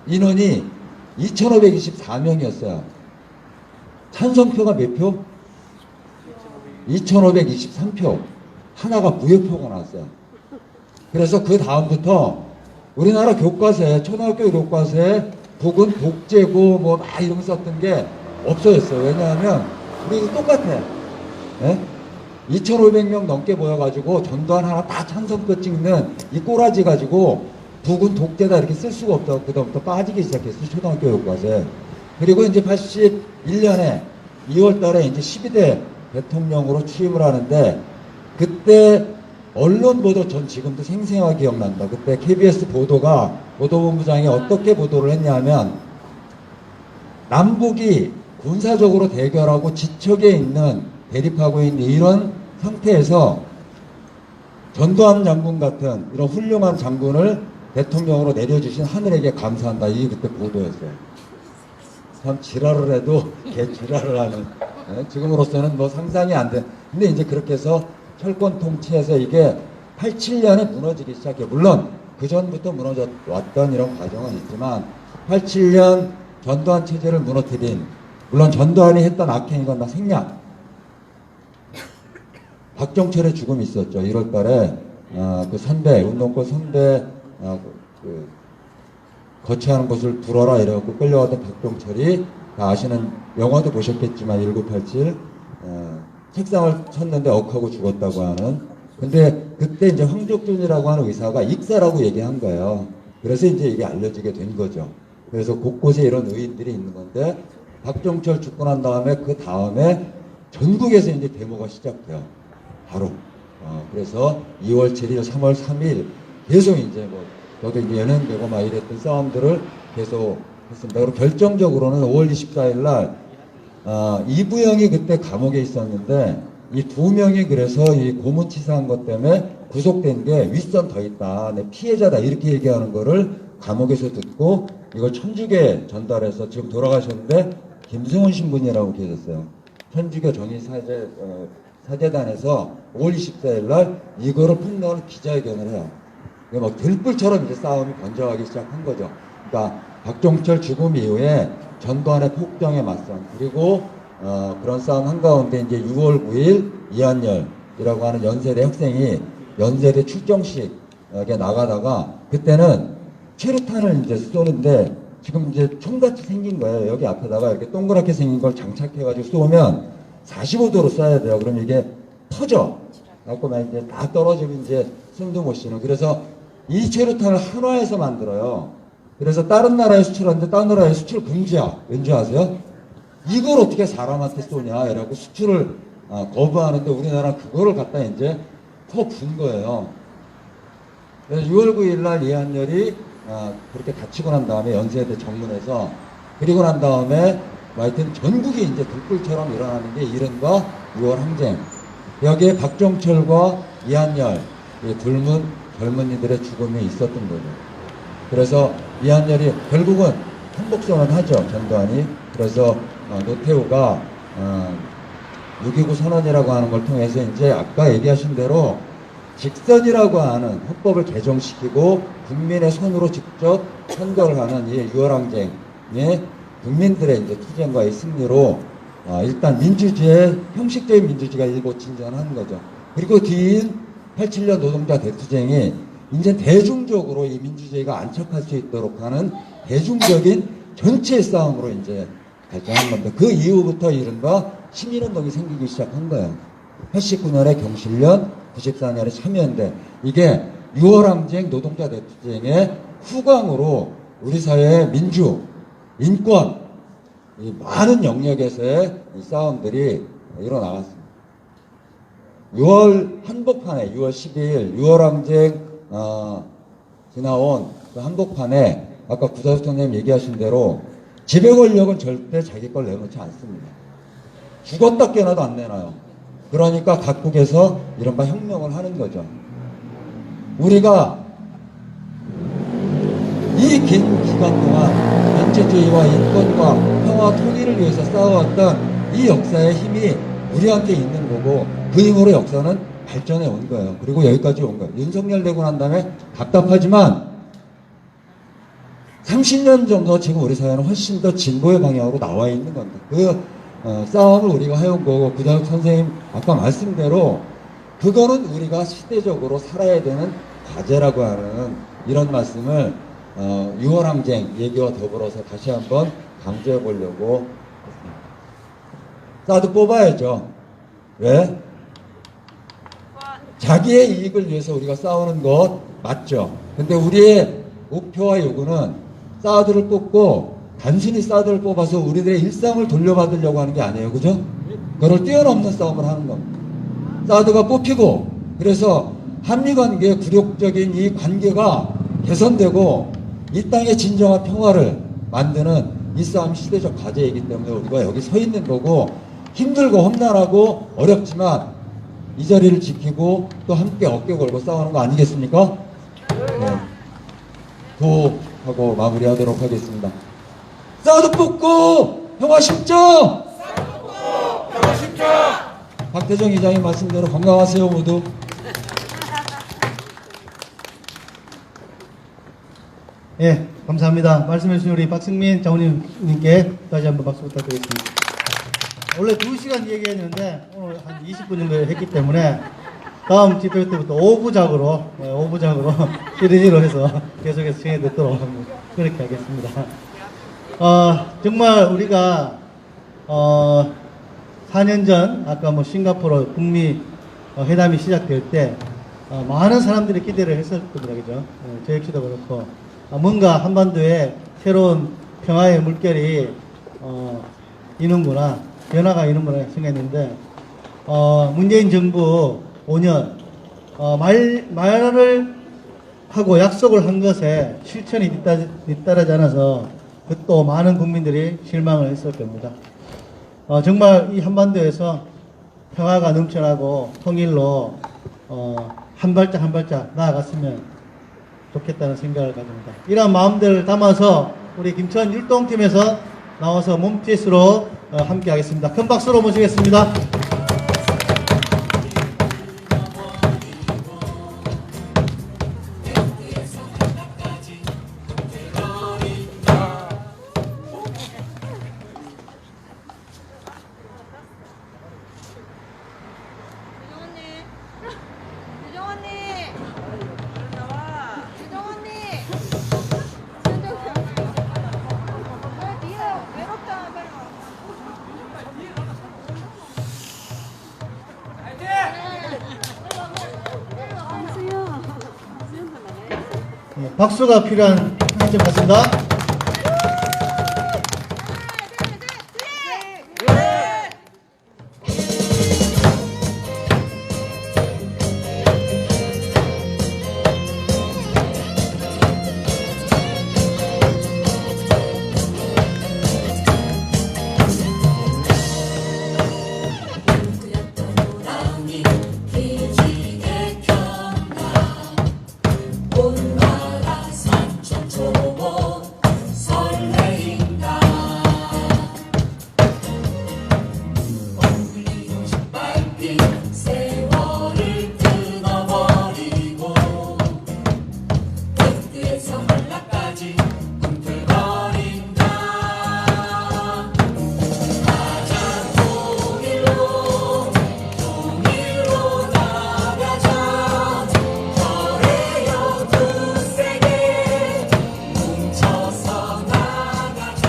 인원이 2,524명이었어요. 찬성표가 몇 표? 2,523표. 하나가 무효표가 나왔어요. 그래서 그 다음부터 우리나라 교과서에 초등학교 교과서에 북은 독재고 뭐 막 이런 거 썼던 게 없어졌어요. 왜냐하면 우리 똑같아. 예? 2,500명 넘게 모여가지고 전두환 하나 다 찬성표 찍는 이 꼬라지 가지고 북은 독재다 이렇게 쓸 수가 없다고 그다음부터 빠지기 시작했어요. 초등학교 교과서에. 그리고 이제 81년에 2월 달에 이제 12대 대통령으로 취임을 하는데 그때 언론 보도 전 지금도 생생하게 기억난다. 그때 KBS 보도본부장이 어떻게 보도를 했냐면 남북이 군사적으로 대결하고 지척에 있는 대립하고 있는 이런 상태에서 전두환 장군 같은 이런 훌륭한 장군을 대통령으로 내려주신 하늘에게 감사한다. 이게 그때 보도였어요. 참 지랄을 해도 개 지랄을 하는 지금으로서는 뭐 상상이 안 돼. 근데 이제 그렇게 해서 철권 통치해서 이게 87년에 무너지기 시작해요. 물론 그 전부터 무너져 왔던 이런 과정은 있지만 87년 전두환 체제를 무너뜨린 물론 전두환이 했던 악행이건 다 생략. 박정철의 죽음이 있었죠. 1월 달에 그 선배 운동권 선배 거처하는 곳을 불어라 이래갖고 끌려가던 박정철이 다 아시는 영화도 보셨겠지만 1987 책상을 쳤는데 억하고 죽었다고 하는. 근데 그때 이제 황족준이라고 하는 의사가 익사라고 얘기한 거예요. 그래서 이제 이게 알려지게 된 거죠. 그래서 곳곳에 이런 의인들이 있는 건데 박정철 죽고 난 다음에 그 다음에 전국에서 이제 데모가 시작돼요. 바로. 그래서 2월 7일, 3월 3일 계속 이제 뭐 저도 이제 연행되고 막 이랬던 싸움들을 계속 했습니다. 그리고 결정적으로는 5월 24일 날 이부영이 그때 감옥에 있었는데 이 두 명이 그래서 이 고문치사한 것 때문에 구속된 게 윗선 더 있다. 내 피해자다. 이렇게 얘기하는 거를 감옥에서 듣고 이걸 천주교에 전달해서 지금 돌아가셨는데 김승훈 신부님이라고 계셨어요. 천주교 사제단에서 5월 24일 날 이거를 폭로하는 기자회견을 해요. 이게 막 들불처럼 이제 싸움이 번져가기 시작한 거죠. 그러니까 박정철 죽음 이후에 전두환의 폭정에 맞선 그리고 그런 싸움 한가운데 이제 6월 9일 이한열이라고 하는 연세대 학생이 연세대 출정식에 나가다가 그때는 최루탄을 이제 쏘는데 지금 이제 총같이 생긴 거예요. 여기 앞에다가 이렇게 동그랗게 생긴 걸 장착해가지고 쏘면 45도로 쏴야 돼요. 그럼 이게 탁 터져. 그래갖고 이제 다 떨어지면 이제 숨도 못 쉬는. 그래서 이 최루탄을 한화에서 만들어요. 그래서 다른 나라에 수출하는데 다른 나라에 수출 금지야. 왠지 아세요? 이걸 어떻게 사람한테 쏘냐. 이래갖고 수출을 거부하는데 우리나라는 그거를 갖다 이제 퍼부은 거예요. 그래서 6월 9일 날 이한열이 그렇게 다치고 난 다음에 연세대 정문에서 그리고 난 다음에 하여튼 전국이 이제 불불처럼 일어나는 게 이른바 6월 항쟁. 여기에 박정철과 이한열, 이 젊은 젊은이들의 죽음이 있었던 거죠. 그래서 이한열이 결국은 항복선언 하죠, 전두환이. 그래서 노태우가 6.29 선언이라고 하는 걸 통해서 이제 아까 얘기하신 대로 직선이라고 하는 헌법을 개정시키고 국민의 손으로 직접 선거를 하는 이 6월 항쟁에 국민들의 이제 투쟁과의 승리로 일단 민주주의의 형식적인 민주주의가 일고 진전하는 거죠. 그리고 뒤인 87년 노동자 대투쟁이 이제 대중적으로 이 민주주의가 안착할 수 있도록 하는 대중적인 전체의 싸움으로 이제 발전한 건데 그 이후부터 이른바 시민운동이 생기기 시작한 거예요. 89년에 경실련, 94년에 참여연대. 이게 6월 항쟁 노동자 대투쟁의 후광으로 우리 사회의 민주, 인권, 이 많은 영역에서의 이 싸움들이 일어나갔습니다. 6월 한복판에 6월 12일 6월 항쟁 지나온 그 한복판에 아까 구자수 총장님 얘기하신 대로 지배 권력은 절대 자기 걸 내놓지 않습니다. 죽었다 깨어나도 안 내놔요. 그러니까 각국에서 이른바 혁명을 하는 거죠. 우리가 이 긴 기간 동안 전체주의와 인권과 평화 통일을 위해서 싸워왔던 이 역사의 힘이 우리한테 있는 거고 그 힘으로 역사는 발전해 온 거예요. 그리고 여기까지 온 거예요. 윤석열 되고 난 다음에 답답하지만 30년 정도 지금 우리 사회는 훨씬 더 진보의 방향으로 나와 있는 겁니다. 그 싸움을 우리가 해온 거고 구자욱 선생님 아까 말씀대로 그거는 우리가 시대적으로 살아야 되는 과제라고 하는 이런 말씀을 6월 항쟁 얘기와 더불어서 다시 한번 강조해 보려고 했습니다. 사드 뽑아야죠. 왜? 자기의 이익을 위해서 우리가 싸우는 것 맞죠. 근데 우리의 목표와 요구는 사드를 뽑고 단순히 사드를 뽑아서 우리들의 일상을 돌려받으려고 하는 게 아니에요. 그죠? 그걸 뛰어넘는 싸움을 하는 겁니다. 사드가 뽑히고 그래서 한미관계의 굴욕적인 이 관계가 개선되고 이 땅의 진정한 평화를 만드는 이 싸움 시대적 과제이기 때문에 우리가 여기 서 있는 거고 힘들고 험난하고 어렵지만 이 자리를 지키고 또 함께 어깨 걸고 싸우는 거 아니겠습니까? 네. 하고 마무리하도록 하겠습니다. 사드 뽑고 평화 실정! 사드 뽑고 평화 실정! 박태정 이장님 말씀대로 건강하세요 모두. 예, 감사합니다. 말씀해주신 우리 박승민 장로님께 다시 한번 박수 부탁드리겠습니다. 원래 2시간 얘기했는데 오늘 한 20분 정도 했기 때문에 다음 집회 때부터 5부작으로 시리즈로 해서 계속해서 진행해 듣도록 그렇게 하겠습니다. 정말 우리가 4년 전 아까 뭐 싱가포르 북미 회담이 시작될 때 많은 사람들이 기대를 했을 겁니다. 그죠? 저 역시도 그렇고 뭔가 한반도에 새로운 평화의 물결이 이는구나, 변화가 이는구나 생각했는데 문재인 정부 5년 말을 하고 약속을 한 것에 실천이 뒤따르지 않아서 그 또 많은 국민들이 실망을 했을 겁니다. 정말 이 한반도에서 평화가 넘쳐나고 통일로 한 발짝 한 발짝 나아갔으면 좋겠다는 생각을 가집니다. 이런 마음들을 담아서 우리 김천 율동팀에서 나와서 몸짓으로 함께 하겠습니다. 큰 박수로 모시겠습니다. 박수가 필요한 시점 같습니다. 온 나라 산천초보 설레인다. 엉클리고 신발빛 세월을 끊어버리고 백두에서 한라까지 꿈틀거린다. 가자 동일로 나가자. 저래요 두세계 뭉쳐서 나가자.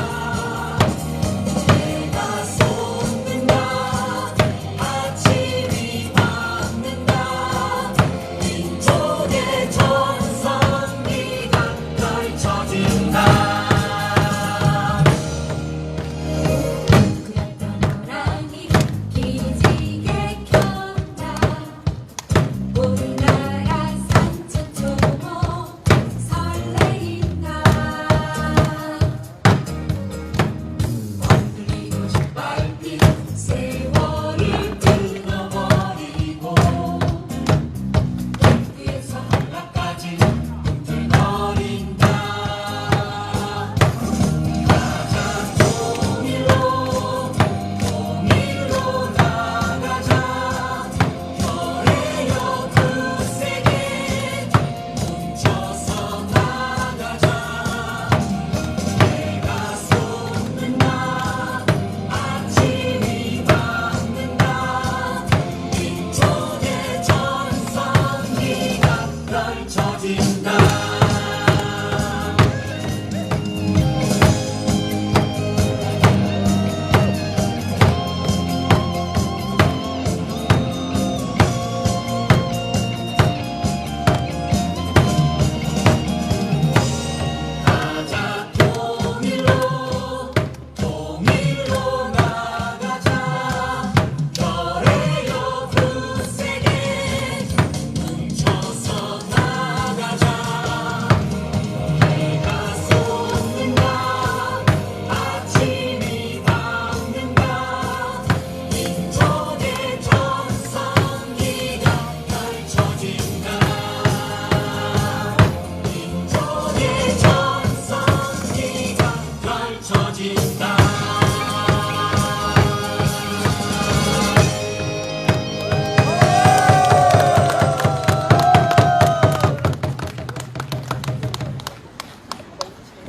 해가 솟는다. 아침이 밝는다. 민족의 전성기가 펼쳐진다. 그랬던 호랑이 기지개 켰다. 온 나라 산천초보 설레인다. 엉클리고 신발빛 세월을 끊어버리고 백두에서 한라까지 꿈틀거린다. 가자 동일로 나가자. 저래요 두세계 뭉쳐서 나가자. 해가 솟는다. 아침이 밝는다. 민족의 전성기가 펼쳐진다. 가자 동일로 나가자. 저래요 두세계 뭉쳐서 나가자. 해가 솟는다. 아침이 밝는다. 민족의 전성기가 펼쳐진다. 민족의 전성기가 펼쳐진다.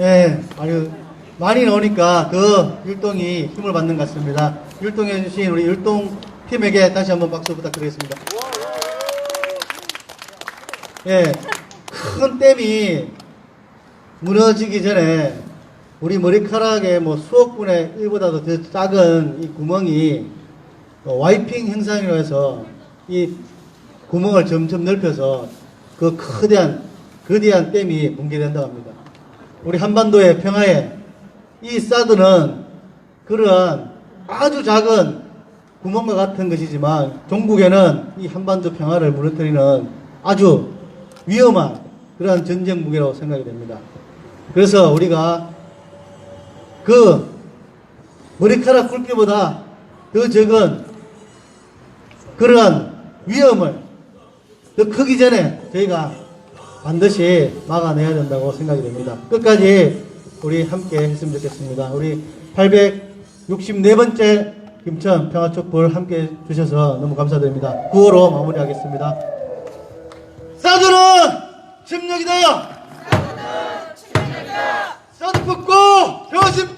예, 아주 많이 나오니까 더 율동이 힘을 받는 것 같습니다. 율동해주신 우리 율동 팀에게 다시 한번 박수 부탁드리겠습니다. 예, 큰 댐이 무너지기 전에 우리 머리카락의 뭐 수억 분의 1보다도 더 작은 이 구멍이 와이핑 현상이라고 해서 이 구멍을 점점 넓혀서 그 거대한 댐이 붕괴된다고 합니다. 우리 한반도의 평화에 이 사드는 그러한 아주 작은 구멍과 같은 것이지만 종국에는 이 한반도 평화를 무너뜨리는 아주 위험한 그러한 전쟁 무기라고 생각이 됩니다. 그래서 우리가 그 머리카락 굵기보다 더 적은 그러한 위험을 더 크기 전에 저희가 반드시 막아내야 된다고 생각이 됩니다. 끝까지 우리 함께 했으면 좋겠습니다. 우리 864번째 김천 평화촛불 함께 주셔서 너무 감사드립니다. 구호로 마무리하겠습니다. 사드는 침략이다! 사드 뽑고 평화 심판!